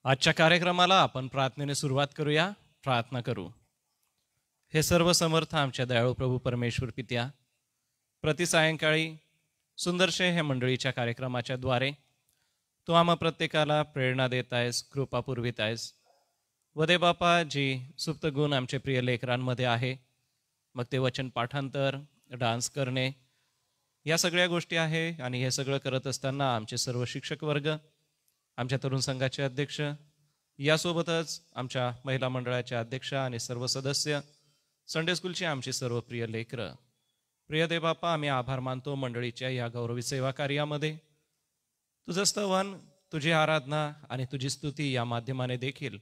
आजच्या कार्यक्रमाला आपण प्रार्थनेने सुरुवात करूया. प्रार्थना करू. हे सर्व समर्थ आमच्या दयाळू प्रभू परमेश्वर पित्या, प्रति सायंकाळी सुंदरशे हे मंडळीच्या कार्यक्रमाच्या द्वारे तू आम्हा प्रत्येकाला प्रेरणा देत आहेस, कृपा पुरवित आहेस. वदे बापा, जी सुप्त गुण आमचे प्रिय लेकरांमध्ये आहे, मग ते वचन पाठांतर, डान्स करणे, या सगळ्या गोष्टी आहे. आणि हे सगळं करत असताना आमचे सर्व शिक्षक वर्ग, आमच्या तरुण संघाचे अध्यक्ष, यासोबतच आमच्या महिला मंडळाच्या अध्यक्षा आणि सर्व सदस्य, संडे स्कूलची आमची सर्व प्रिय लेकरं, प्रिय देवबापा, आम्ही आभार मानतो मंडळीच्या या गौरवी सेवा कार्यामध्ये तुझं स्तवन, तुझी आराधना आणि तुझी स्तुती या माध्यमाने देखील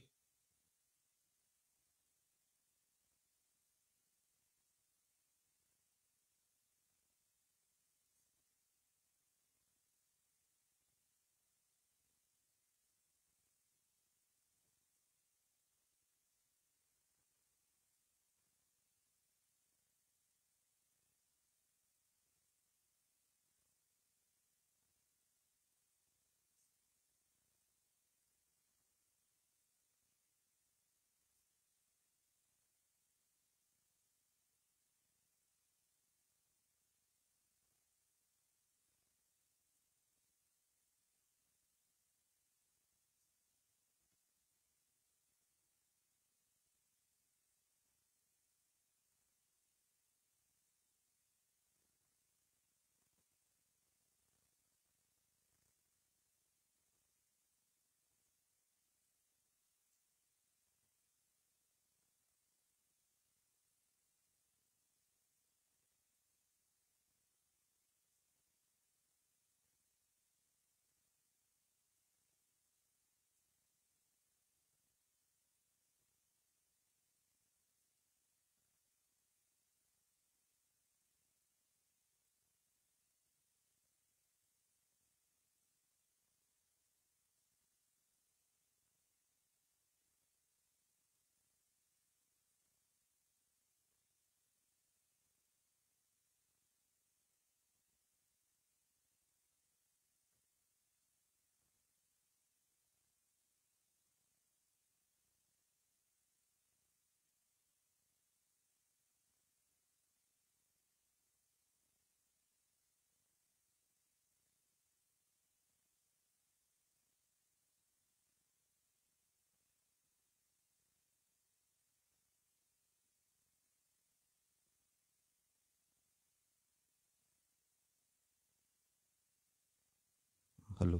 हॅलो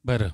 बरं.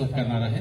प्रस्तुत करणार आहे.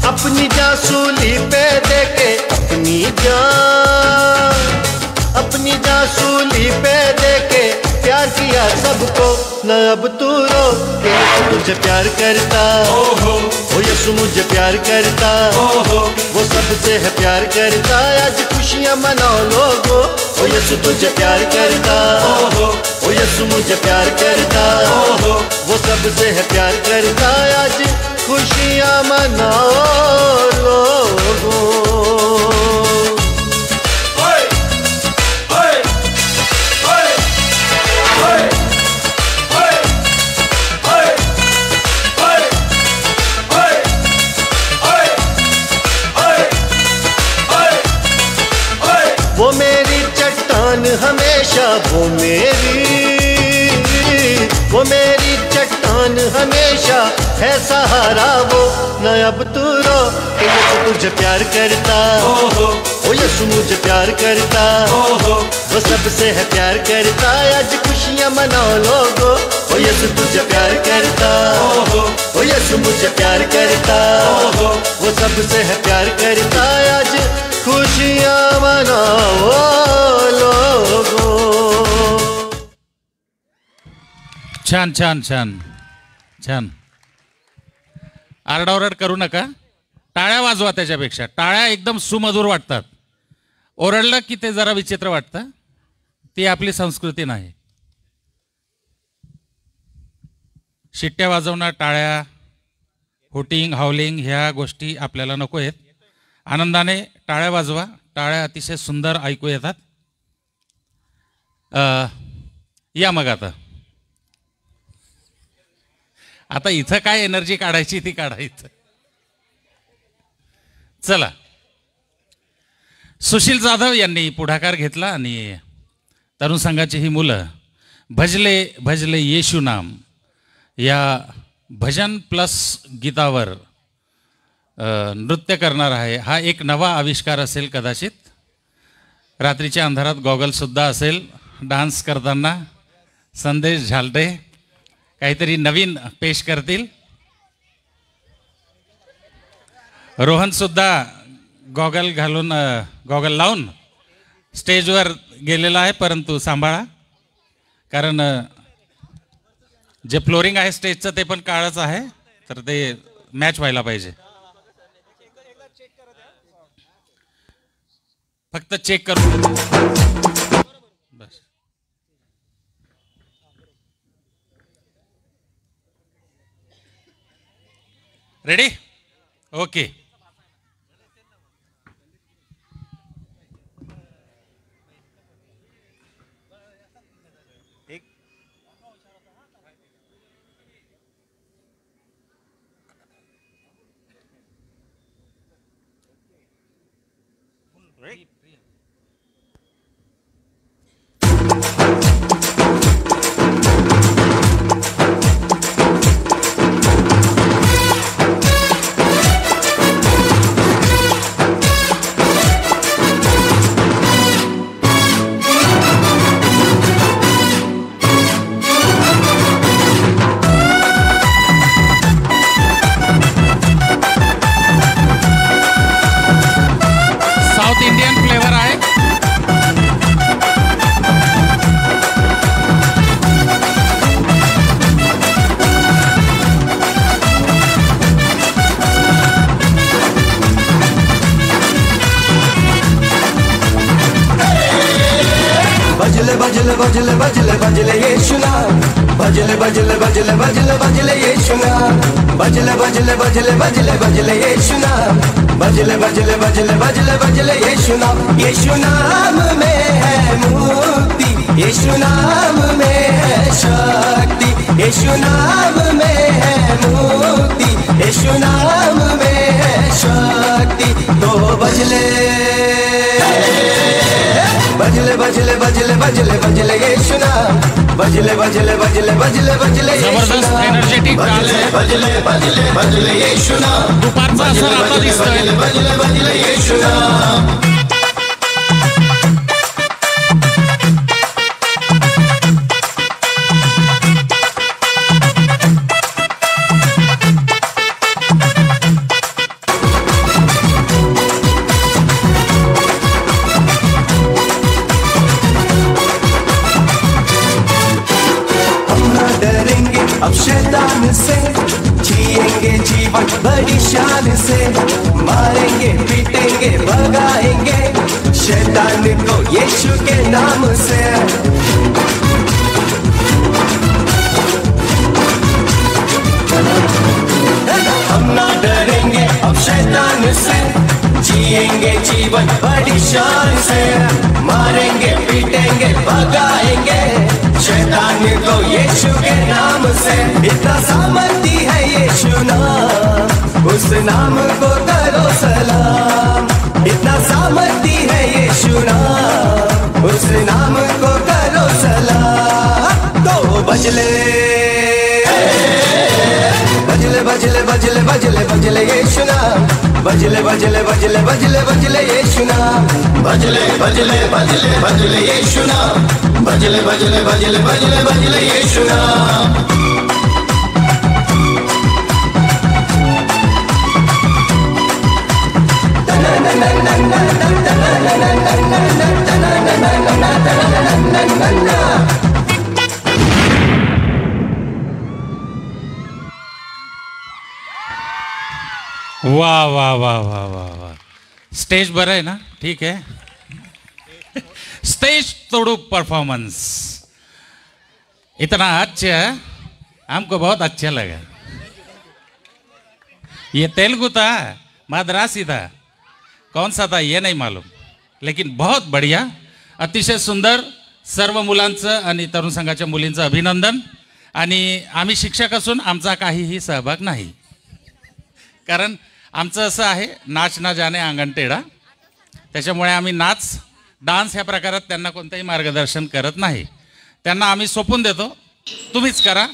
अपनी जासूली पे देके अपनी जासूली पे देके प्यार किया सबको, न अब तू रो कि यीशु तुझे प्यार करता, ओ यीशु मुझे प्यार करता, वो सबसे है प्यार करता। आज खुशियाँ मनाओ लोगो, ओ यीशु तुझे प्यार करता, ओ यीशु मुझे प्यार करता, वो सबसे है प्यार करता। आज खुशियाँ मनाओ लोगों। वो मेरी चट्टान हमेशा, वो मेरी चट्टान हमेशा है सहारा वो, न अब तू रो कि यीशु तुझे प्यार करता, ओ यीशु मुझे प्यार करता, वो सबसे है प्यार करता। आज खुशियाँ मनाओ लोगो, ओ यीशु तुझे प्यार करता, ओ यीशु मुझे प्यार करता, वो सबसे है प्यार करता। आज खुशियाँ मनाओ लोगो। छान छान छान छान. आरडाओरड करू नका, टाळ्या वाजवा. त्याच्यापेक्षा टाळ्या एकदम सुमधुर वाटतात, ओरडलं की ते जरा विचित्र वाटतं. ती आपली संस्कृती नाही. शिट्ट्या वाजवणं, टाळ्या, हुटिंग, हावलिंग ह्या गोष्टी आपल्याला नको आहेत. आनंदाने टाळ्या वाजवा. टाळ्या अतिशय सुंदर ऐकू येतात. या मग आता इथं काय एनर्जी काढायची ती काढायचं. चला, सुशील जाधव यांनी पुढाकार घेतला आणि तरुण संघाची ही मुलं भजले भजले येशू नाम या भजन प्लस गीतावर नृत्य करणार आहे. हा एक नवा आविष्कार असेल कदाचित. रात्रीच्या अंधारात गॉगलसुद्धा असेल. डान्स करताना संदेश झालटे काहीतरी नवीन पेश करतील. रोहनसुद्धा गॉगल घालून गॉगल लावून स्टेजवर गेलेला आहे. परंतु सांभाळा, कारण जे फ्लोरिंग आहे स्टेजचं ते पण काळच आहे, तर ते मॅच व्हायला पाहिजे. फक्त चेक करू बस. Ready? Okay. South Indian flavour नाम भजले भजले भजले भजले भजले यीशु नाम भजले भजले भजले भजले भजले यीशु नाम भजले भजले भजले भजले भजले यीशु नाम में है मुक्ति यीशु नाम में है शक्ति यीशु नाम में है मुक्ति यीशु नाम में है शक्ति तो भजले भजले भजले भजले भजले भजले यीशु नाम भजले भजले भजले भजले भजले जबरदस्त एनर्जेटिक डान्स आहे. भजले भजले भजले यीशु नाम दुपारचा असर आता दिसतोय. भजले भजले यीशु नाम अब शैतान से जिएंगे जीवन बड़ी शान से मारेंगे पीटेंगे भगाएंगे शैतान को यीशु के नाम से हम ना डरेंगे अब शैतान से जिएंगे जीवन बड़ी शान से मारेंगे पीटेंगे भगाएंगे शैतान को यीशु के नाम से इतना सामर्थ्य है यीशु नाम उस नाम को करो सलाम इतना सामर्थ्य है यीशु नाम उस नाम को करो सलाम तो भजले भजले भजले भजले भजले भजले यीशु नाम भजले भजले भजले भजले भजले यीशु नाम भजले भजले भजले भजले यीशु नाम भजले भजले भजले भजले भजले यीशु नाम वाह वाह वाह वाह वाह वाह. स्टेज बरं आहे ना? ठीक है. स्टेज तोड़ो परफॉर्मेंस इतना अच्छा हमको बहुत अच्छा लगा. ये तेलुगु था मद्रासी था कौन सा था ये नहीं मालूम लेकिन बहुत बढ़िया अतिशय सुंदर. सर्व मुलांचं आणि तरुण संघाच्या मुलींचं अभिनंदन. आणि आम्ही शिक्षक असून आमचा काहीही सहभाग नाही कारण आमचं असं आहे नाच ना जाणे अंगण टेढा. त्याच्यामुळे आम्ही नाच डान्स ह्या प्रकारात त्यांना कोणतंही मार्गदर्शन करत नाही. त्यांना आम्ही सोपून देतो तुम्हीच करा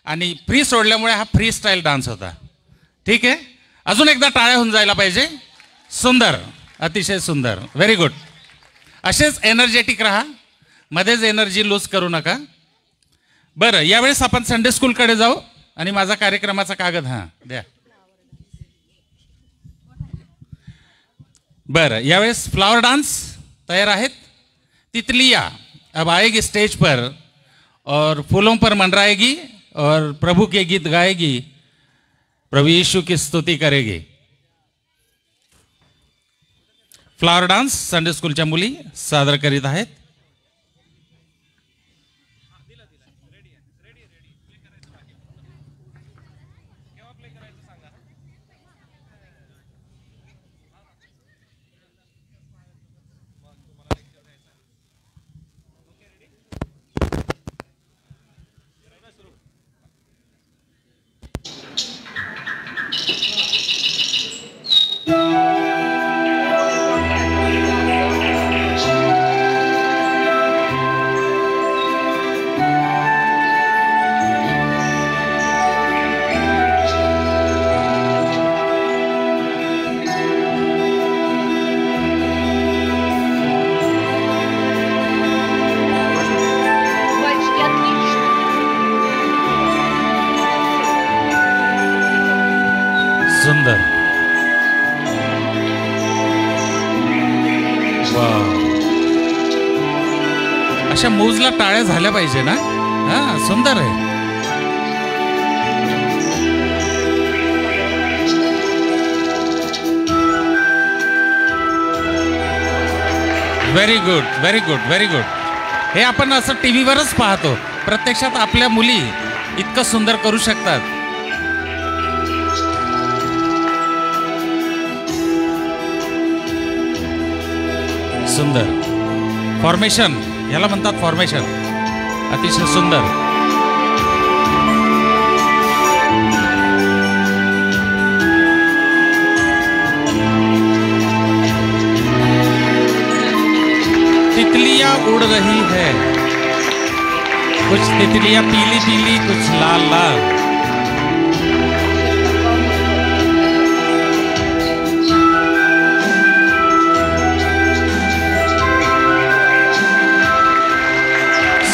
आणि फ्री सोडल्यामुळे हा फ्री स्टाईल डान्स होता. ठीक आहे. अजून एकदा टाळ्या होऊन जायला पाहिजे. सुंदर अतिशय सुंदर व्हेरी गुड. असेच एनर्जेटिक राहा मध्येच एनर्जी लूज करू नका. बरं यावेळेस आपण संडे स्कूलकडे जाऊ आणि माझा कार्यक्रमाचा कागद हां द्या. बरं यावेळेस फ्लावर डांस तैयार आहेत. तितलिया अब आएगी स्टेज पर और फूलों पर मंडराएगी और प्रभु के गीत गाएगी प्रभु यीशु की स्तुति करेगी. फ्लावर डान्स संडे स्कूलच्या मुली सादर करीत आहेत. सुंदर वाव. अशा मूजला टाळ्या झाल्या पाहिजे ना. हा सुंदर आहे. Very good very good very good. हे आपण असं टीव्हीवरच पाहतो प्रत्यक्षात आपल्या मुली इतकं सुंदर करू शकतात. सुंदर फॉर्मेशन, याला म्हणतात फॉर्मेशन. अतिशय सुंदर. तितलियां उड़ रही है, कुछ तितलियां पीली पीली, कुछ लाल लाल.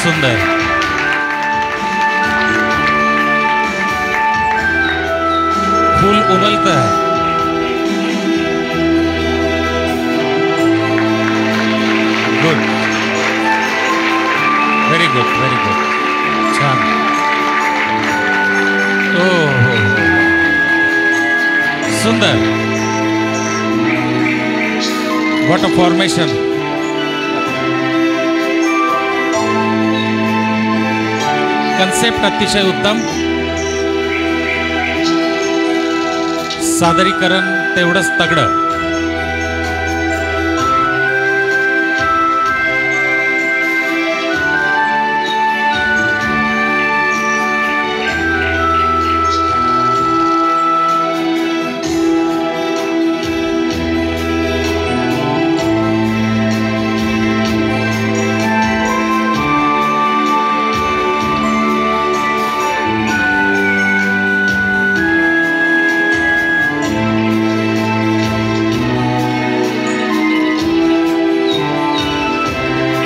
सुंदर. फूल उमलता है. Good, very good, very good. छान. ओ हो, सुंदर. What a formation. कन्सेप्ट अतिशय उत्तम. सादरीकरण तेवढंच तगडं.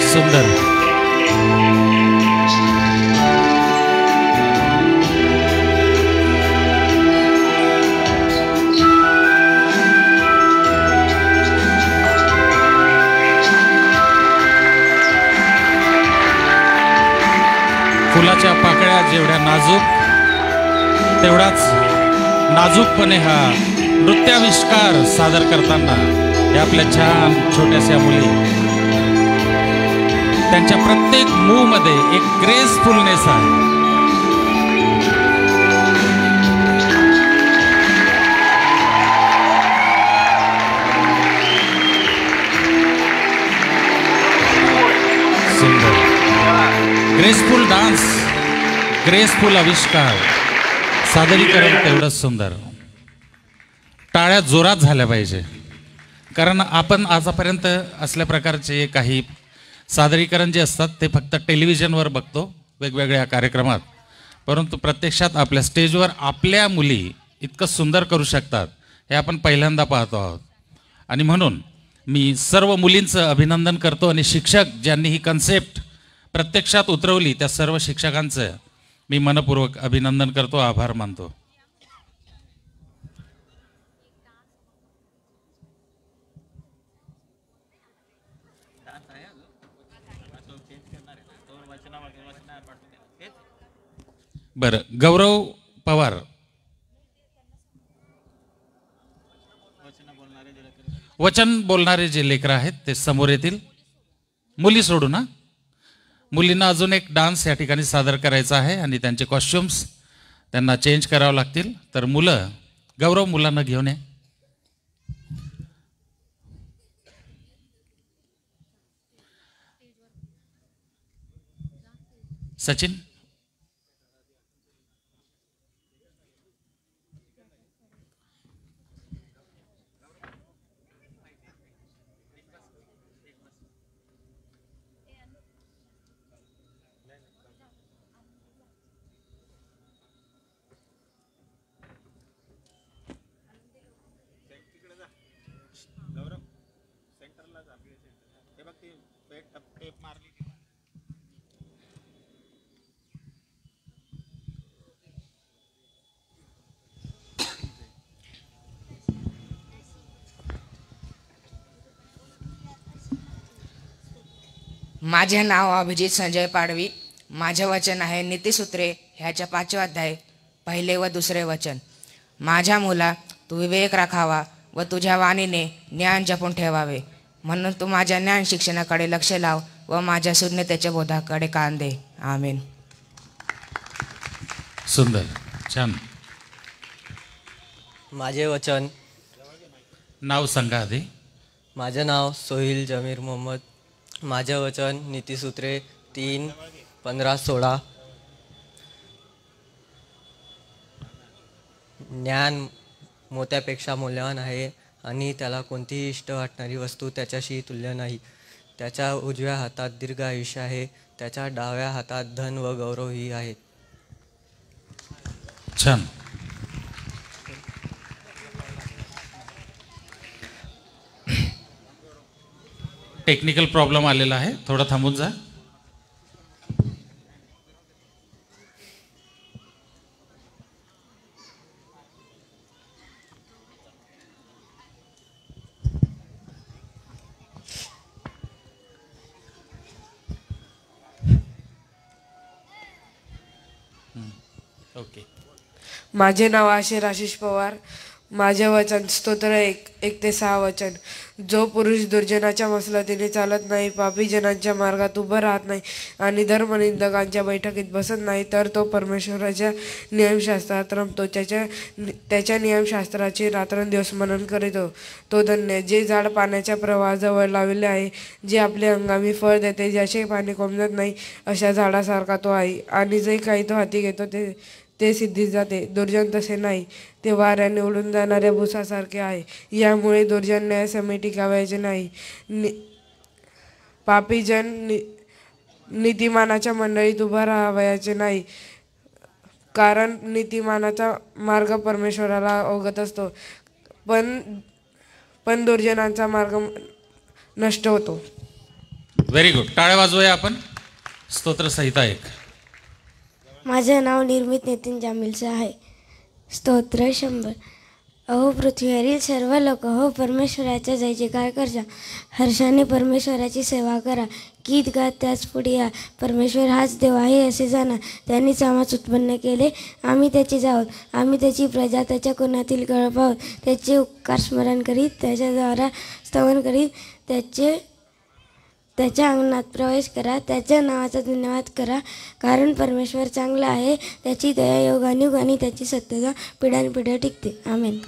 सुंदर. फुलाच्या पाकळ्या जेवढ्या नाजूक, तेवढाच नाजूकपणे हा नृत्याविष्कार सादर करताना या आपल्या छान छोट्याशा मुली, त्यांच्या प्रत्येक मूव मध्ये एक ग्रेसफुलनेस आहे. सुंदर. ग्रेसफुल डान्स, ग्रेसफुल आविष्कार, सादरीकरण तेवढंच सुंदर. टाळ्या जोरात झाल्या पाहिजे, कारण आपण आतापर्यंत असल्या प्रकारचे काही सादरीकरण जे असतात ते फक्त टेलिव्हिजनवर बघतो वेगवेगळ्या कार्यक्रमात, परंतु प्रत्यक्षात आपल्या स्टेजवर आपल्या मुली इतकं सुंदर करू शकतात हे आपण पहिल्यांदा पाहतो आहोत. आणि म्हणून मी सर्व मुलींचं अभिनंदन करतो आणि शिक्षक ज्यांनी ही कन्सेप्ट प्रत्यक्षात उतरवली त्या सर्व शिक्षकांचं मी मनपूर्वक अभिनंदन करतो, आभार मानतो. बरं, गौरव पवार. वचन बोलणारे जे लेकरं आहेत ते समोर येतील. मुली सोडू ना, मुलींना अजून एक डान्स या ठिकाणी सादर करायचा आहे आणि त्यांचे कॉस्ट्युम्स त्यांना चेंज करावं लागतील. तर मुलं, गौरव मुलांना घेऊन ये. सचिन. माझे नाव अभिजित संजय पाडवी. माझे वचन आहे नीतिसूत्रे ह्याच्या 5वे अध्याय पहिले व दुसरे वचन. माझ्या मुला, तू विवेक राखावा व तुझ्या वाणीने ज्ञान जपून ठेवावे, म्हणून तू माझ्या ज्ञान शिक्षणाकडे लक्ष लाव व माझ्या शून्यतेच्या बोधाकडे कान दे. आमेन. सुंदर, छान. माझे वचन. नाव सांगा आधी. माझे नाव सोहिल जमीर मोहम्मद. माझे वचन नीतिसूत्रे 3:15-16. ज्ञान मोत्यापेक्षा मौल्यवान आहे आणि त्याला कोणतीही इष्ट वाटणारी वस्तू त्याच्याशी तुल्य नाही. त्याच्या उजव्या हातात दीर्घ आयुष्य आहे, त्याच्या डाव्या हातात धन व गौरवही आहे. छान. टेक्निकल प्रॉब्लेम आलेला आहे, थोडं थांबून जा. ओके. माझे नाव आशिष पवार. माझे वचन स्तोत्र 1:1-6 वचन. जो पुरुष दुर्जनाच्या मसलतीने चालत नाही, पापी जनांच्या मार्गात उभं राहत नाही आणि धर्मनिंदकांच्या बैठकीत बसत नाही, तर तो परमेश्वराच्या नियमशास्त्रात रमतो. त्याच्या नियमशास्त्राचे रात्रंदिवस मनन करीतो. तो धन्य जे झाड पाण्याच्या प्रवाहाजवळ लावले आहे, जे आपले हंगामी फळ देते, ज्याचे पाणी कोंबत नाही, अशा झाडासारखा तो आहे. आणि जे काही तो हाती घेतो ते सिद्धीत जाते. दुर्जन तसे नाही, ते वाऱ्याने उडून जाणाऱ्या भुसासारखे आहे. यामुळे दुर्जन न्यायासमोर टिकावयाचे नाही. पापी जन नीतिमानाच्या मंडळीत उभा राहावयाचे नाही, कारण नीतिमानाचा मार्ग परमेश्वराला अवगत असतो, पण दुर्जनांचा मार्ग नष्ट होतो. Very good. टाळ्या वाजवूया आपण. स्तोत्र संहिता 1. माझे नाव निर्मित नितीन जामिलचं आहे. स्तोत्र 100. अहो पृथ्वीवरील सर्व लोक, हो परमेश्वराचा जय जयकार करा. हर्षाने परमेश्वराची सेवा करा. गीत गात त्याच पुढे या. परमेश्वर हाच देव आहे असे जाणा. त्यांनीच आम्हास उत्पन्न केले, आम्ही त्याचे आहोत. आम्ही त्याची प्रजा, त्याच्या कोणातील कळप आहोत. त्याचे उपकार स्मरण करीत, त्याच्याद्वारा स्तवन करीत त्याच्या अंगणात प्रवेश करा. त्याच्या नावाचा धन्यवाद करा, कारण परमेश्वर चांगला आहे. त्याची दया योगानुयोग आणि त्याची सत्यता पिढ्यानपिढ्या टिकते. आमेन.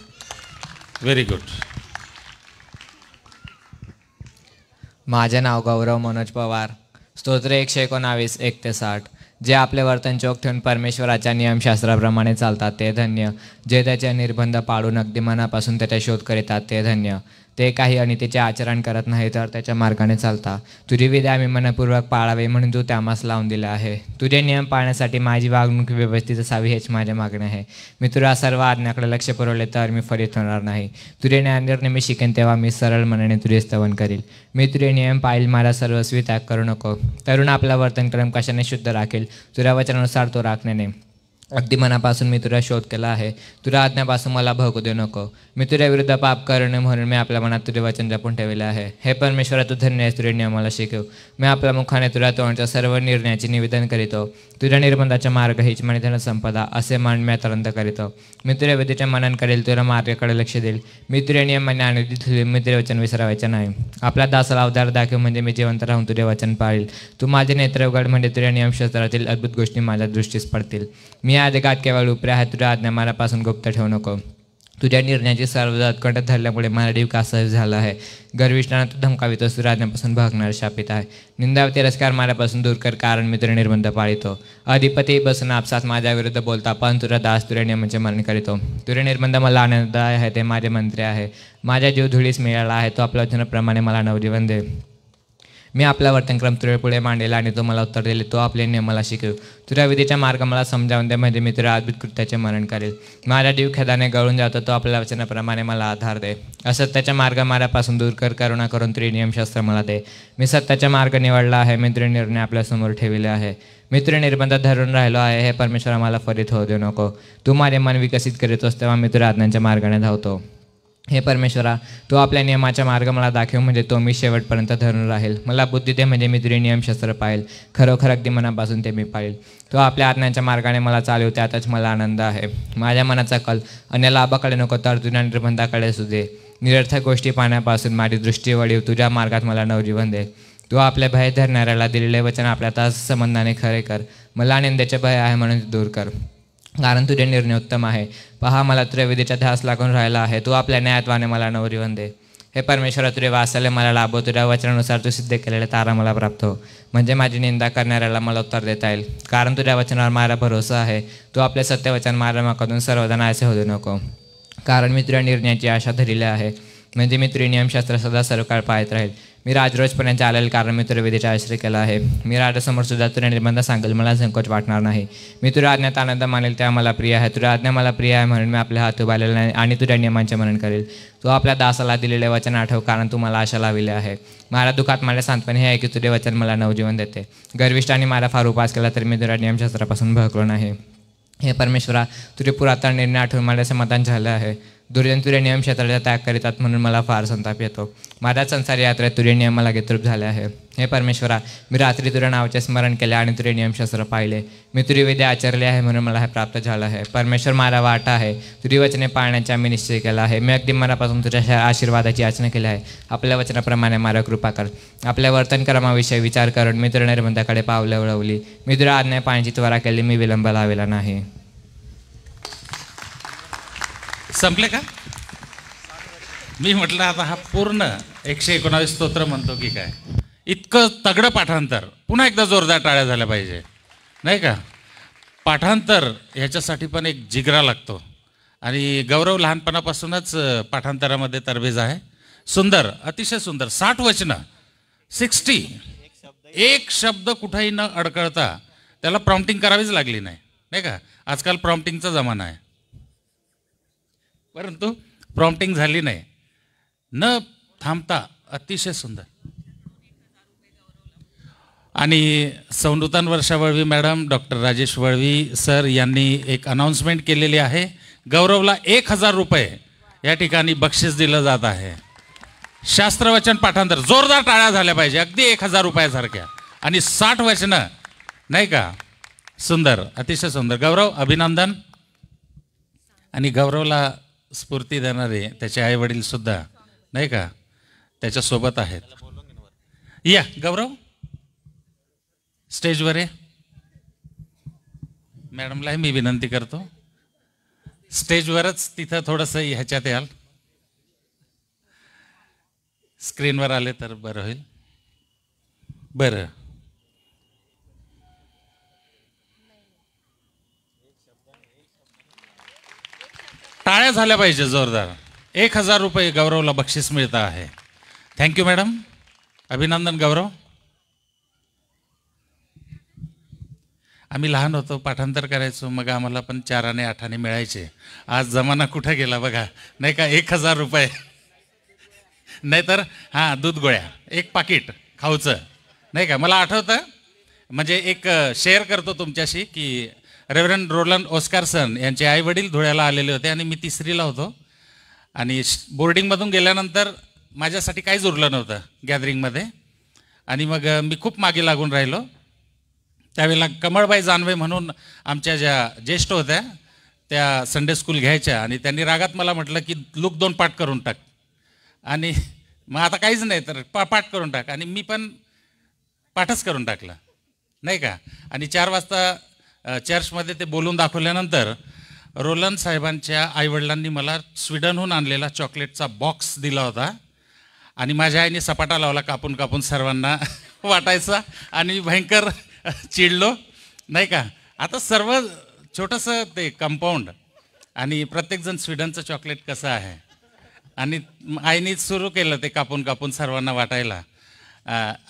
Very good. माझे नाव गौरव मनोज पवार. स्तोत्र 119 1-60. जे आपले वर्तन चोख ठेवून परमेश्वराच्या नियमशास्त्राप्रमाणे चालतात ते धन्य. जे त्याचे निर्बंध पाळून अगदी मनापासून त्याचा शोध करीतात ते धन्य. ते काही अनितीचे आचरण करत नाही, तर त्याच्या मार्गाने चालता. तुझी विधी आम्ही मनपूर्वक पाळावे म्हणून तू त्यामास लावून दिले आहे. तुझे नियम पाळण्यासाठी माझी वागणूक व्यवस्थित असावी हेच माझे मागणे आहे. मी तुला सर्व आज्ञाकडे लक्ष पुरवले तर मी फलित होणार नाही. तुझे न्यायनिर्णय मी शिकेन तेव्हा मी सरळ मनाने तुझे स्तवन करील. मी तुझे नियम पाळील, मला सर्वस्वी त्याग करू नको. तरुण आपला वर्तन क्रम कशाने शुद्ध राखेल? तुझ्या वचनानुसार तो राखण्याने. अगदी मनापासून मी तुला शोध केला आहे. तुझ्या आज्ञापासून मला भोगू देऊ नको. मी तुझ्या विरुद्ध पाप करू म्हणून मी आपल्या मनात तुझे वचन जपून ठेवले आहे. हे परमेश्वरा, तू धन्य आहेस, तुझे नियमाला शिकव. मी आपल्या मुखाने तुझ्या तोंडच्या सर्व निर्णयाचे निवेदन करीतो. तुझ्या निर्बंधाचा मार्ग हीच म्हणे धन संपदा असे मान मी आतापर्यंत करीतो. मी तुझ्या विधीचे मनन करेल, तुझ्या मार्गाकडे लक्ष देईल. मी तुझ्या नियमाने आनंदित होईल, मी तुझे वचन विसरावायचे नाही. आपल्या दासाला अवतार दाखव म्हणजे मी जिवंत राहून तुझे वचन पाळील. तू माझे नेत्र उघड म्हणजे तुझ्या नियमशास्त्रातील अद्भुत गोष्टी माझ्या दृष्टीस पडतील. मी या जगात केवळ उपरे आहे, तुझ्या आज्ञा मनापासून गुप्त ठेवू नको. तुझ्या निर्णयाची सर्व उत्कंठ धरल्यामुळे मला जीव कासावीस झाला आहे. गर्विष्ठांना तू धमकावितोस, तुझ्या आज्ञापासून भागणार शापित आहे. निंदा व तिरस्कार माझ्यापासून दूर कर, कारण मी तुझे निर्बंध पाळितो. अधिपती बसून आपसात माझ्या विरुद्ध बोलता, पण तुझा दास तुझ्या नियमाचे मरण करीतो. तुझे निर्बंध मला आनंददायी आहे, ते माझे मंत्री आहे. माझा जीव धुळीस मिळाला आहे, तो आपल्या वचनाप्रमाणे मला नवजीवन दे. मी आपला वर्तनक्रम तुझ्या पुढे मांडलेला आणि तो मला उत्तर दिले. तो आपले नियम मला शिकव. तुझ्या विधीचा मार्ग मला समजावून दे, म्हणजे मी तुझ्या अद्भुत कृत्याचे मरण करेल. माझा जीव खेदाने गळून जातो, तो आपल्या वचनाप्रमाणे मला आधार दे. असत्याचा मार्ग माझ्यापासून दूर कर, करुणा करून तुझे नियमशास्त्र मला दे. मी सत्याचा मार्ग निवडला आहे, मी तुझे निर्णय आपल्यासमोर ठेवले आहे. मी तुझे निर्बंध धरून राहिलो आहे, हे परमेश्वरा मला फलित होऊ देऊ नको. तू माझे मन विकसित करीतोस, तेव्हा मी तुझ्या आज्ञांच्या मार्गाने धावतो. हे परमेश्वरा, तो आपल्या नियमाचा मार्ग मला दाखव, म्हणजे तो मी शेवटपर्यंत धरून राहील. मला बुद्धी दे, म्हणजे मी तुझे नियमशास्त्र पाळेल. खरोखर अगदी मनापासून ते मी पाळेल. तो आपल्या आज्ञांच्या मार्गाने मला चालव, त्यातच मला आनंद आहे. माझ्या मनाचा कल अन्य लाभाकडे नको, तर तुझ्या निर्बंधाकडे सुदे. निरर्थक गोष्टी पाहण्यापासून माझी दृष्टी वळीव, तुझ्या मार्गात मला नवजीवन दे. तू आपल्या भय धरणाऱ्याला दिलेले वचन आपल्या तास संबंधाने खरे कर. मला निंदेचे भय आहे म्हणून दूर कर. कारण तुझे निर्णय उत्तम आहे. पहा, मला तुझ्या विधीचा ध्यास लागून राहिला आहे. तू आपल्या न्यायत्वाने मला नवजीवन दे. हे परमेश्वरा, तुझे वात्सल्य मला लाभो. तुझ्या वचनानुसार तू सिद्ध केलेले तारा मला प्राप्त हो, म्हणजे माझी निंदा करणाऱ्याला मला उत्तर देता येईल. कारण तुझ्या वचनावर माझा भरोसा आहे. तू आपले सत्यवचन माझ्या मुखातून सर्वदा नाहीसे होऊ नको. कारण मी तुझ्या निर्णयाची आशा धरली आहे, म्हणजे मी तुझे नियमशास्त्र सदा सर्वकाळ पाहत राहील. मी राजरोजपर्यंत आलेल, कारण मी तुझ्या विधीचा आश्रय केला आहे. मी राजासमोर सुद्धा तुझ्या निर्बंध सांगेल, मला संकोच वाटणार नाही. मी तुझ्या आज्ञात आनंद मानेल, त्या मला प्रिय आहे. तुझ्या आज्ञा मला प्रिय आहे, म्हणून मी आपले हात उभारलेले नाही आणि तुझ्या नियमांचे मनन करेल. तू आपल्या दासाला दिलेले वचन आठव, कारण तू मला आशा लाविले आहे. माझ्या दुःखात माझ्या सांत्वने हे आहे की तुझे वचन मला नवजीवन देते. गर्विष्ठाने माझा फार उपास केला, तर मी तुझ्या नियमशास्त्रापासून भडकलो नाही. हे परमेश्वरा, तुझे पुरातन निर्णय आठवून माझे समाधान झाले आहे. दुर्जन तुझे नियम क्षेत्राचा त्याग करीतात, म्हणून मला फार संताप येतो. माझ्या संसार यात्रेत तुझे नियम मला घेतरूप झाले आहे. हे परमेश्वरा, मी रात्री तुझ्या नावाचे स्मरण केले आणि तुझे नियमशास्त्र पाहिले. मी तुझी विधी आचरले आहे, म्हणून मला हे प्राप्त झालं आहे. परमेश्वर माझा वाटा आहे. तुझी वचने पाळण्याचा मी निश्चय केला आहे. मी अगदी मनापासून तुझ्या आशीर्वादाची याचना केली आहे. आपल्या वचनाप्रमाणे मला कृपा कर. आपल्या वर्तनक्रमाविषयी विचार करून मी तुझ्या निर्बंधाकडे पावले वळवली. मी तुझ्या आज्ञा पाळण्याची त्वरा केली, मी विलंब लावला नाही. संपले का? मी म्हटलं आता हा पूर्ण 119 स्तोत्र म्हणतो की काय. इतकं तगडं पाठांतर. पुन्हा एकदा जोरदार टाळ्या झाल्या पाहिजे, नाही का? पाठांतर ह्याच्यासाठी पण एक जिगरा लागतो. आणि गौरव लहानपणापासूनच पाठांतरामध्ये तरबेज आहे. सुंदर, अतिशय सुंदर. 60 वचनं, 60. एक शब्द कुठेही न अडकळता त्याला प्रॉम्प्टिंग करावीच लागली नाही, नाही का? आजकाल प्रॉम्प्टिंगचा जमाना आहे, परंतु प्रॉम्प्टिंग झाली नाही. न थांबता अतिशय सुंदर. आणि सौनृतन Varsha Valvi madam, doctor Rajesh Valvi sir यांनी एक अनाऊन्समेंट केलेली आहे. गौरवला 1000 रुपये या ठिकाणी बक्षीस दिलं जात आहे. शास्त्रवचन पाठांतर. जोरदार टाळ्या झाल्या पाहिजे, अगदी 1000 रुपयासारख्या. आणि 60 वचनं, नाही का? सुंदर, अतिशय सुंदर. गौरव, अभिनंदन. आणि गौरवला स्फूर्ती देणारे त्याचे आई वडील सुद्धा, नाही का, त्याच्यासोबत आहेत. या गौरव, स्टेजवर आहे. मॅडमलाही मी विनंती करतो, स्टेजवरच तिथं थोडंसं ह्याच्यात याल. स्क्रीनवर आले तर बरं होईल. बरं, टाळ्या झाल्या पाहिजे जोरदार. 1000 रुपये गौरवला बक्षीस मिळत आहे. थँक्यू मॅडम, अभिनंदन गौरव. आम्ही लहान होतो, पाठांतर करायचो, मग आम्हाला पण 4 आणि 8 आणे मिळायचे. आज जमाना कुठे गेला बघा, नाही का? 1000 रुपये, नाहीतर हां दूध गोळ्या, एक पाकिट खाऊचं, नाही का? मला आठवतं, म्हणजे एक शेअर करतो तुमच्याशी की रेव्हरंड रोलंड ओस्कारसन यांचे आई वडील धुळ्याला आलेले होते आणि मी 3रीला होतो. आणि बोर्डिंगमधून गेल्यानंतर माझ्यासाठी काहीच उरलं नव्हतं गॅदरिंगमध्ये. आणि मग मी खूप मागे लागून राहिलो. त्यावेळेला कमळबाई जानवे म्हणून आमच्या ज्या ज्येष्ठ होत्या त्या संडे स्कूल घ्यायच्या, आणि त्यांनी रागात मला म्हटलं की लूक 2 पाठ करून टाक. आणि मग आता काहीच नाही तर पाठ करून टाक. आणि मी पण पाठच करून टाकला, नाही का? आणि 4 वाजता चर्चमध्ये ते बोलून दाखवल्यानंतर रोलंड साहेबांच्या आईवडिलांनी मला स्वीडनहून आणलेला चॉकलेटचा बॉक्स दिला होता. आणि माझ्या आईने सपाटा लावला, कापून कापून सर्वांना वाटायचा. आणि भयंकर चिडलो, नाही का? आता सर्व छोटंसं ते कंपाऊंड आणि प्रत्येकजण स्वीडनचं चॉकलेट कसं आहे. आणि आईने सुरू केलं ते कापून कापून सर्वांना वाटायला.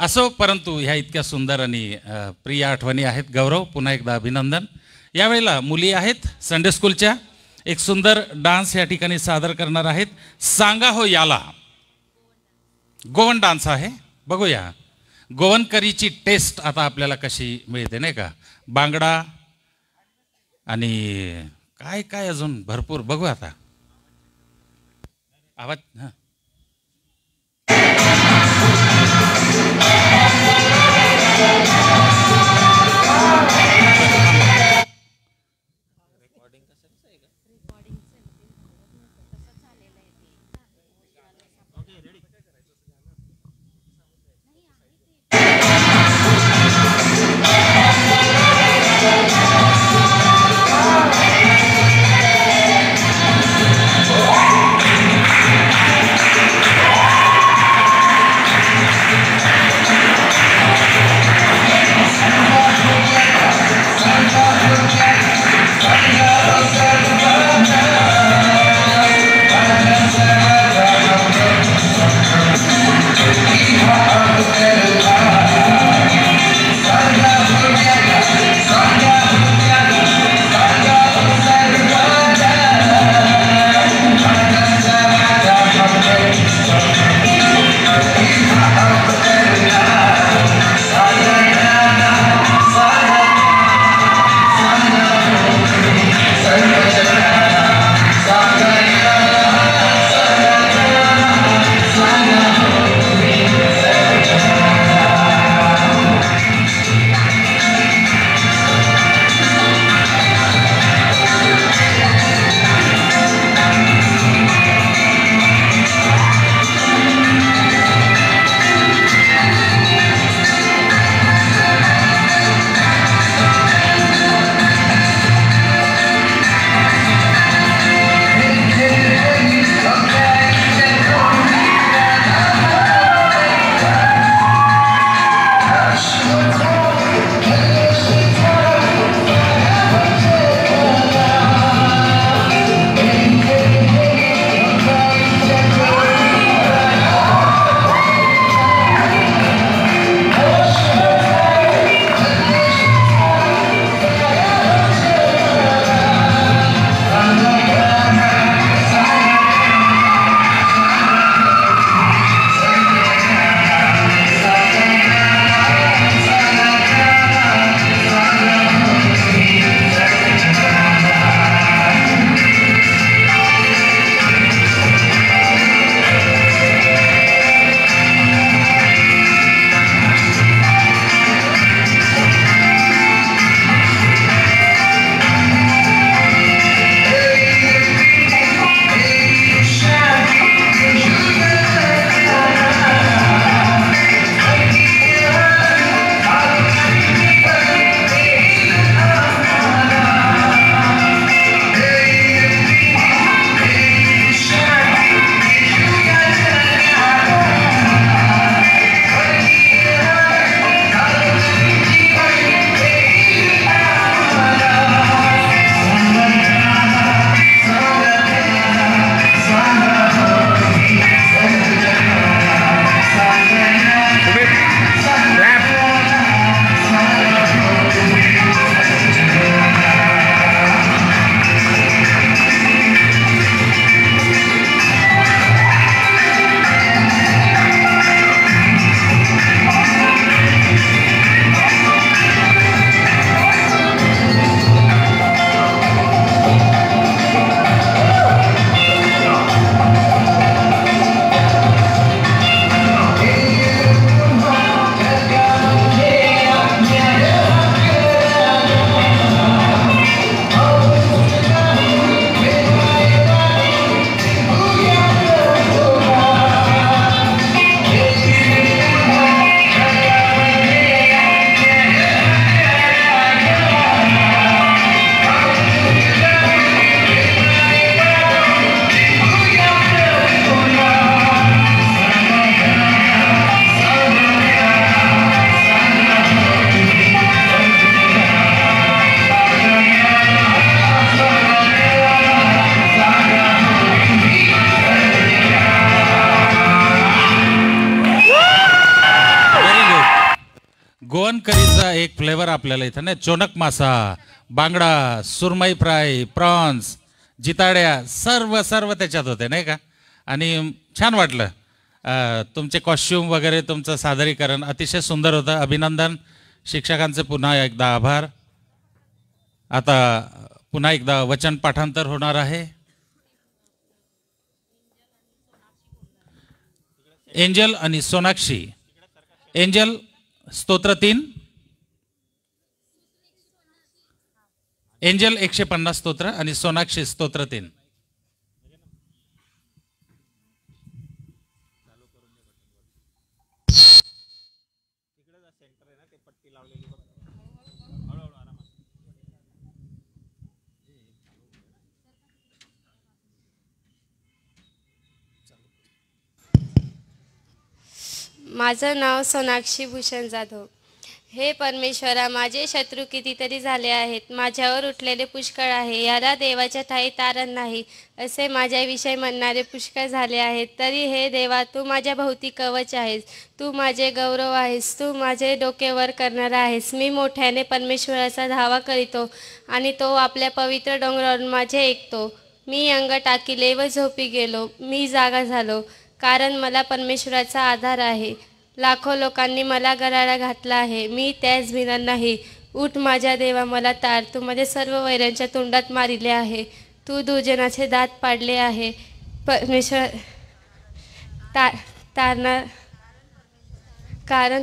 असो, परंतु ह्या इतक्या सुंदर आणि प्रिय आठवणी आहेत. गौरव, पुन्हा एकदा अभिनंदन. यावेळेला मुली आहेत संडे स्कूलच्या, एक सुंदर डान्स या ठिकाणी सादर करणार आहेत. सांगा हो याला. गोवन डान्स आहे, बघूया गोवनकरीची टेस्ट आता आपल्याला कशी मिळते, नाही का? बांगडा आणि काय काय अजून भरपूर बघू आता. आवाज हां एक फ्लेवर आपल्याला इथं नाही, चोनक मासा, बांगडा, सुरमई फ्राय, प्रॉन्स, जिताड्या, सर्व सर्व त्याच्यात होते नाही का. आणि छान वाटलं. तुमचे कॉस्ट्यूम वगैरे, तुमचं सादरीकरण अतिशय सुंदर होतं. अभिनंदन. शिक्षकांचे पुन्हा एकदा आभार. आता पुन्हा एकदा वचन पाठांतर होणार आहे. एंजल आणि सोनाक्षी. एंजल स्तोत्र 3, एंजल 150 स्तोत्र आणि सोनाक्षी स्तोत्र 3. माझं नाव सोनाक्षी भूषण जाधव. हे परमेश्वरा, माझे शत्रू कितीतरी झाले आहेत, माझ्यावर उठलेले पुष्कळ आहे. याला देवाच्या ठाई तारण नाही असे माझ्याविषयी म्हणणारे पुष्कळ झाले आहेत. तरी हे देवा, तू माझ्या भोवती कवच आहेस, तू माझे गौरव आहेस, तू माझे डोके वर करणारा आहेस. मी मोठ्याने परमेश्वराचा धावा करीतो आणि तो आपल्या पवित्र डोंगरावरून माझे ऐकतो. मी अंग टाकिले व झोपी गेलो, मी जागा झालो, कारण मला परमेश्वराचा आधार आहे. लाखो लोकांनी मला गराडा घातला आहे, मी त्यास भिणार नाही. उठ माझ्या देवा, मला तार, तू माझे सर्व वैऱ्यांच्या तोंडात मारिले आहे. तू दुर्जनाचे दात पाडले आहे. परमेश्वर तारणार, कारण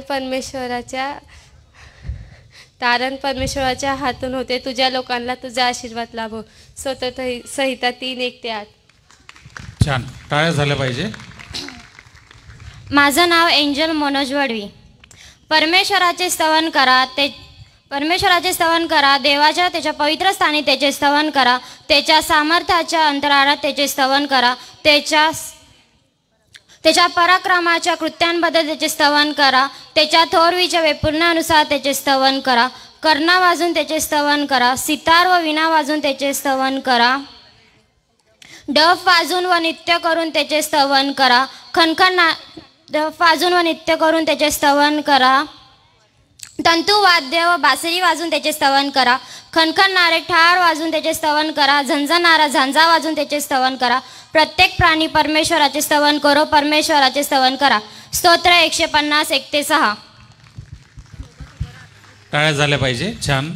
परमेश्वराच्या हातून होते. तुझ्या लोकांना तुझा आशीर्वाद लाभो. स्तोत्र संहिता 3:1-8. छान, टाळ्या झाल्या पाहिजे. माझं नाव एंजल मनोज वडवी. परमेश्वराचे स्तवन करा. देवाच्या त्याच्या पवित्र स्थानी त्याचे स्तवन करा. त्याच्या सामर्थ्याच्या अंतराळात त्याचे स्तवन करा. त्याच्या पराक्रमाच्या कृत्यांबद्दल त्याचे स्तवन करा. त्याच्या थोरवीच्या वैपुण्यानुसार त्याचे स्तवन करा. कर्णा वाजून त्याचे स्तवन करा. सितार व विणा वाजून त्याचे स्तवन करा. डफ वाजून व नृत्य करून त्याचे स्तवन करा. डफ वाजून व नृत्य करून त्याचे स्तवन करा. तंतू वाद्य व बासरी वाजून त्याचे स्तवन करा. खणखणणारे ठार वाजून त्याचे स्तवन करा. झंझणारा झांजा वाजून त्याचे स्तवन करा. प्रत्येक प्राणी परमेश्वराचे स्तवन करो, परमेश्वराचे स्तवन करा. स्तोत्र 150:1-6. टाळ्या झाल्या पाहिजे. छान.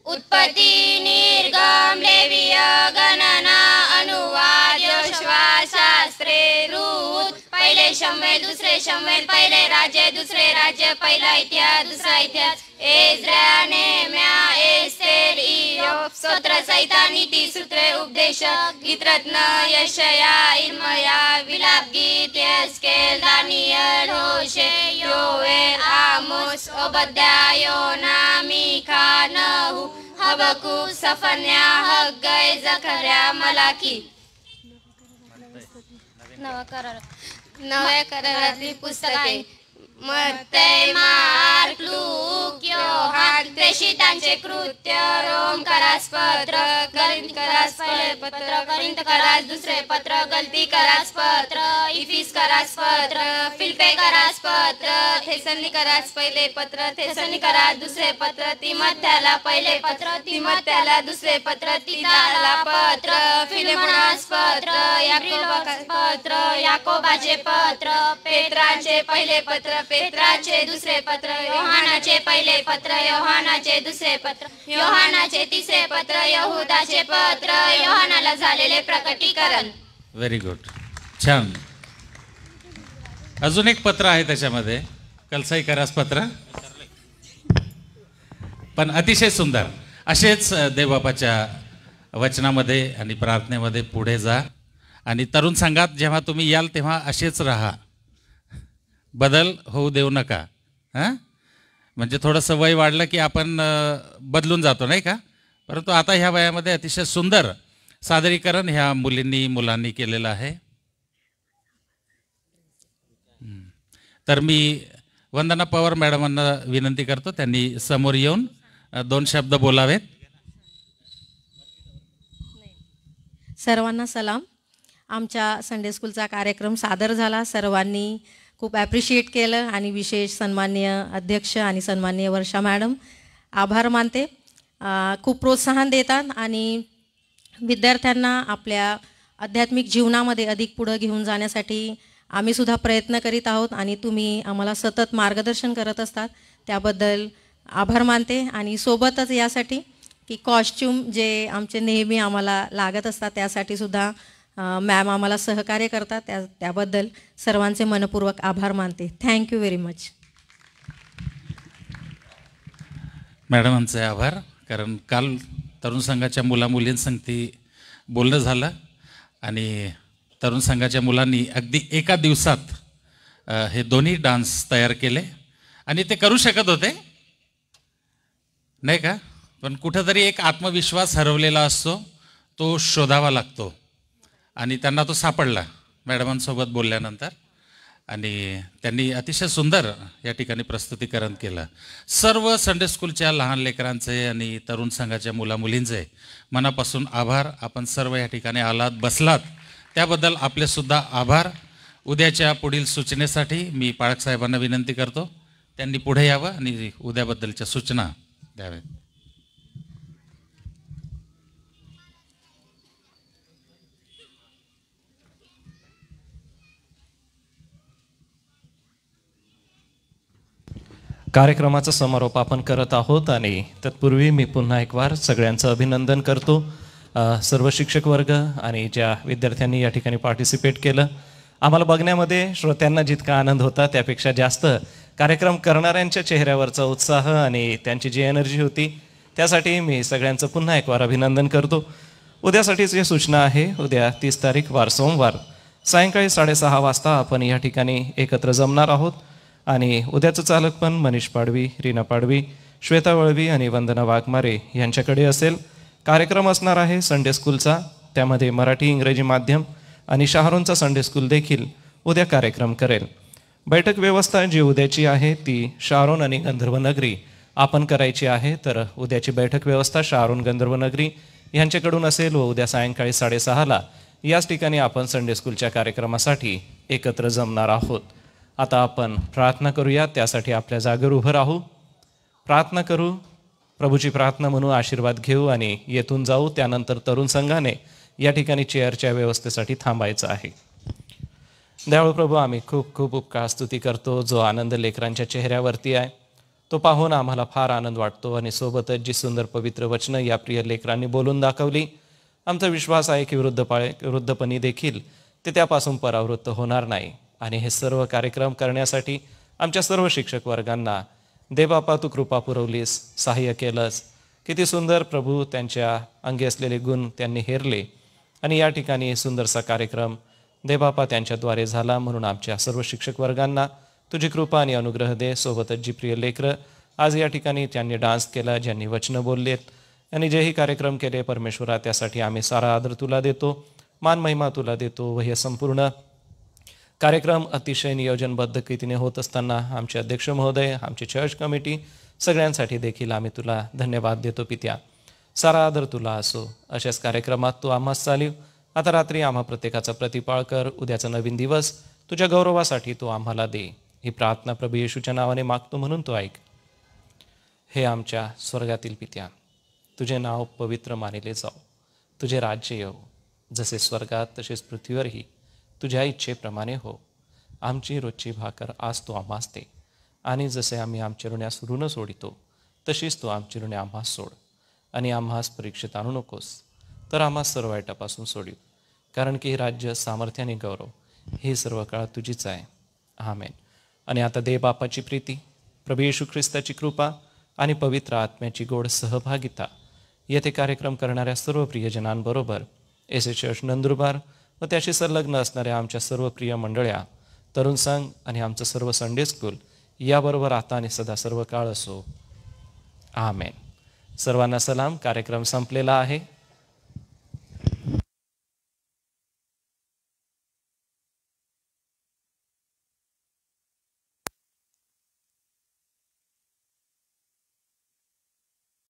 उत्पत्ती, निर्गम, लेवीय, गणना, अनुवाद, योशवा, शास्त्रे, रूत, पहिले शमूएल, दुसरे शमूएल, पहिले राज्य, दुसरे राज्य, पहिला इतिहास, दुसरा इतिहास, एज्रा, नेहम्या, एस्तेर, इयोब, स्तोत्र संहिता, नीती सूत्रे, उपदेश, गीतरत्न, यशया, इर्मया, विलाप गीत, यस्केल, दानियल, होशे, योएल, आमोस, ओबद्या, योना, मीखा, नहू, हबकूक, सफन्या, हग्गै, जकर्या, मलाकी. नव्या करारातली पुस्तके मत्तै, मार्क, लूक, योहान, प्रेषितांचे कृत्य, रोम करास पत्र, करिंथ करास पहिले पत्र, करिंथ करास दुसरे पत्र, गलती करास पत्र, इफिस करास पत्र, फिलिप्पे करास पत्र, थेसनी करास पहिले पत्र, थेसनी करास दुसरे पत्र, तिमोथेला पहिले पत्र, तिमोथेला दुसरे पत्र, तीताला पत्र, फिलेमोनास पत्र, याकोबास पत्र, याकोबाचे पत्र, पेत्राचे पहिले पत्र, पेत्राचे दुसरे पत्र, योहानाचे पहिले पत्र, योहानाचे दुसरे पत्र, योहानाचे तिसरे पत्र, यहूदाचे पत्र, योहानाला झालेले प्रकटीकरण. Very good. छान. अजून एक पत्र आहे त्याच्यामध्ये, कलसाई करास पत्र, पण अतिशय सुंदर. असेच देवबापाच्या वचनामध्ये आणि प्रार्थनेमध्ये पुढे जा. आणि तरुण संघात जेव्हा तुम्ही याल तेव्हा असेच राहा, बदल होऊ देऊ नका. हां, म्हणजे थोडंसं वय वाढलं की आपण बदलून जातो नाही का. परंतु आता ह्या वयामध्ये अतिशय सुंदर सादरीकरण ह्या मुलांनी केलेलं आहे. तर मी वंदना पवार मॅडमांना विनंती करतो, त्यांनी समोर येऊन 2 शब्द बोलावेत. सर्वांना सलाम. आमच्या संडे स्कूलचा कार्यक्रम सादर झाला. सर्वांनी खूप ॲप्रिशिएट केलं आणि विशेष सन्माननीय अध्यक्ष आणि सन्माननीय वर्षा मॅडम आभार मानते. खूप प्रोत्साहन देतात आणि विद्यार्थ्यांना आपल्या आध्यात्मिक जीवनामध्ये अधिक पुढं घेऊन जाण्यासाठी आम्हीसुद्धा प्रयत्न करीत आहोत आणि तुम्ही आम्हाला सतत मार्गदर्शन करत असतात, त्याबद्दल आभार मानते. आणि सोबतच यासाठी की कॉस्ट्यूम जे आमचे नेहमी आम्हाला लागत असतात त्यासाठी सुद्धा मॅम आम्हाला सहकार्य करतात, त्याबद्दल सर्वांचे मनपूर्वक आभार मानते. Thank you very much. मॅडमांचे आभार, कारण काल तरुण संघाच्या मुलामुलींसंगती बोलणं झालं आणि तरुण संघाच्या मुलांनी अगदी एका दिवसात हे दोन्ही डान्स तयार केले आणि ते करू शकत होते नाही का, पण कुठंतरी एक आत्मविश्वास हरवलेला असतो, तो शोधावा लागतो आणि त्यांना तो सापडला मॅडमांसोबत बोलल्यानंतर आणि त्यांनी अतिशय सुंदर या ठिकाणी प्रस्तुतीकरण केलं. सर्व संडे स्कूलच्या लहान लेकरांचे आणि तरुण संघाच्या मुलामुलींचे मनापासून आभार. आपण सर्व या ठिकाणी आलात, बसलात, त्याबद्दल आपलेसुद्धा आभार. उद्याच्या पुढील सूचनेसाठी मी पाळक साहेबांना विनंती करतो, त्यांनी पुढे यावं आणि उद्याबद्दलच्या सूचना द्याव्यात. कार्यक्रमाचा समारोप आपण करत आहोत आणि तत्पूर्वी मी पुन्हा एक वार सगळ्यांचं अभिनंदन करतो. सर्व शिक्षक वर्ग आणि ज्या विद्यार्थ्यांनी या ठिकाणी पार्टिसिपेट केलं. आम्हाला बघण्यामध्ये श्रोत्यांना जितका आनंद होता त्यापेक्षा जास्त कार्यक्रम करणाऱ्यांच्या चेहऱ्यावरचा उत्साह आणि त्यांची जी एनर्जी होती त्यासाठी मी सगळ्यांचं पुन्हा एक वार अभिनंदन करतो. उद्यासाठीच जी सूचना आहे, उद्या 30 तारीख वार सोमवार सायंकाळी 6:30 वाजता आपण या ठिकाणी एकत्र जमणार आहोत आणि उद्याचं चालक पण मनीष पाडवी, रीना पाडवी, श्वेता वळवी आणि वंदना वाघमारे यांच्याकडे असेल. कार्यक्रम असणार आहे संडे स्कूलचा, त्यामध्ये मराठी इंग्रजी माध्यम आणि शहारोनचा संडे स्कूल देखील उद्या कार्यक्रम करेल. बैठक व्यवस्था जी उद्याची आहे ती शहारोन आणि गंधर्वनगरी आपण करायची आहे, तर उद्याची बैठक व्यवस्था शहारोन गंधर्वनगरी यांच्याकडून असेल व उद्या सायंकाळी 6:30 याच ठिकाणी आपण संडे स्कूलच्या कार्यक्रमासाठी एकत्र जमणार आहोत. आता आपण प्रार्थना करूया, त्यासाठी आपल्या जागेवर उभं राहू, प्रार्थना करू, प्रभूची प्रार्थना म्हणून आशीर्वाद घेऊ आणि येथून जाऊ. त्यानंतर तरुण संघाने या ठिकाणी चेअरच्या व्यवस्थेसाठी थांबायचं आहे. दयाळू प्रभू, आम्ही खूप खूप उपकार स्तुती करतो. जो आनंद लेकरांच्या चेहऱ्यावरती आहे तो पाहून आम्हाला फार आनंद वाटतो आणि सोबतच जी सुंदर पवित्र वचनं या प्रिय लेकरांनी बोलून दाखवली, आमचा विश्वास आहे की वृद्धपणी देखील ते त्यापासून परावृत्त होणार नाही. आणि हे सर्व कार्यक्रम करण्यासाठी आमच्या सर्व शिक्षक वर्गांना देवबापा तू कृपा पुरवलीस, सहाय्य केलंस. किती सुंदर प्रभू त्यांच्या अंगी असलेले गुण त्यांनी हेरले आणि या ठिकाणी सुंदरसा कार्यक्रम देवबापा त्यांच्याद्वारे झाला. म्हणून आमच्या सर्व शिक्षक वर्गांना तुझी कृपा आणि अनुग्रह दे. सोबतच जी प्रिय लेकरं आज या ठिकाणी ज्यांनी डान्स केला, ज्यांनी वचनं बोललेत आणि जेही कार्यक्रम केले परमेश्वरा, त्यासाठी आम्ही सारा आदर तुला देतो, मान महिमा तुला देतो. व हे संपूर्ण कार्यक्रम अतिशय नियोजनबद्ध रीतीने होत असताना आमचे अध्यक्ष महोदय, आमची चर्च कमिटी सगळ्यांसाठी देखील आम्ही तुला धन्यवाद देतो. पित्या, सारा आदर तुला असो. अशाच कार्यक्रमात तू आम्हास चालीव. आता रात्री आम्हा प्रत्येकाचा प्रतिपाळ कर. उद्याचा नवीन दिवस तुझ्या गौरवासाठी तू आम्हाला दे. ही प्रार्थना प्रभू येशूच्या नावाने मागतो म्हणून तू ऐक. हे आमच्या स्वर्गातील पित्या, तुझे नाव पवित्र मानिले जाओ, तुझे राज्य येऊ, जसे स्वर्गात तसेच पृथ्वीवरही तुझ्या इच्छेप्रमाणे हो. आमची रोजची भाकर आज तू आम्हास दे आणि जसे आम्ही आमच्या ऋण्या ऋण सोडितो तशीच तू आमची ऋणे आम्हास सोड आणि आम्हास परीक्षेत आणू नकोस, तर आम्हास सर्व वाईटापासून सोडीव. कारण की हे राज्य, सामर्थ्य आणि गौरव हे सर्व काळ तुझीच आहे. आमेन. आणि आता देव बापाची प्रीती, प्रभू येशू ख्रिस्ताची कृपा आणि पवित्र आत्म्याची गोड सहभागिता येथे कार्यक्रम करणाऱ्या सर्व प्रियजनांबरोबर एस चर्च नंदुरबार व त्याशी संलग्न असणाऱ्या आमच्या सर्व प्रिय मंडळ्या, तरुण संघ आणि आमचं सर्व संडे स्कूल याबरोबर आता आणि सदा सर्व काळ असो. आमेन. सर्वांना सलाम. कार्यक्रम संपलेला आहे.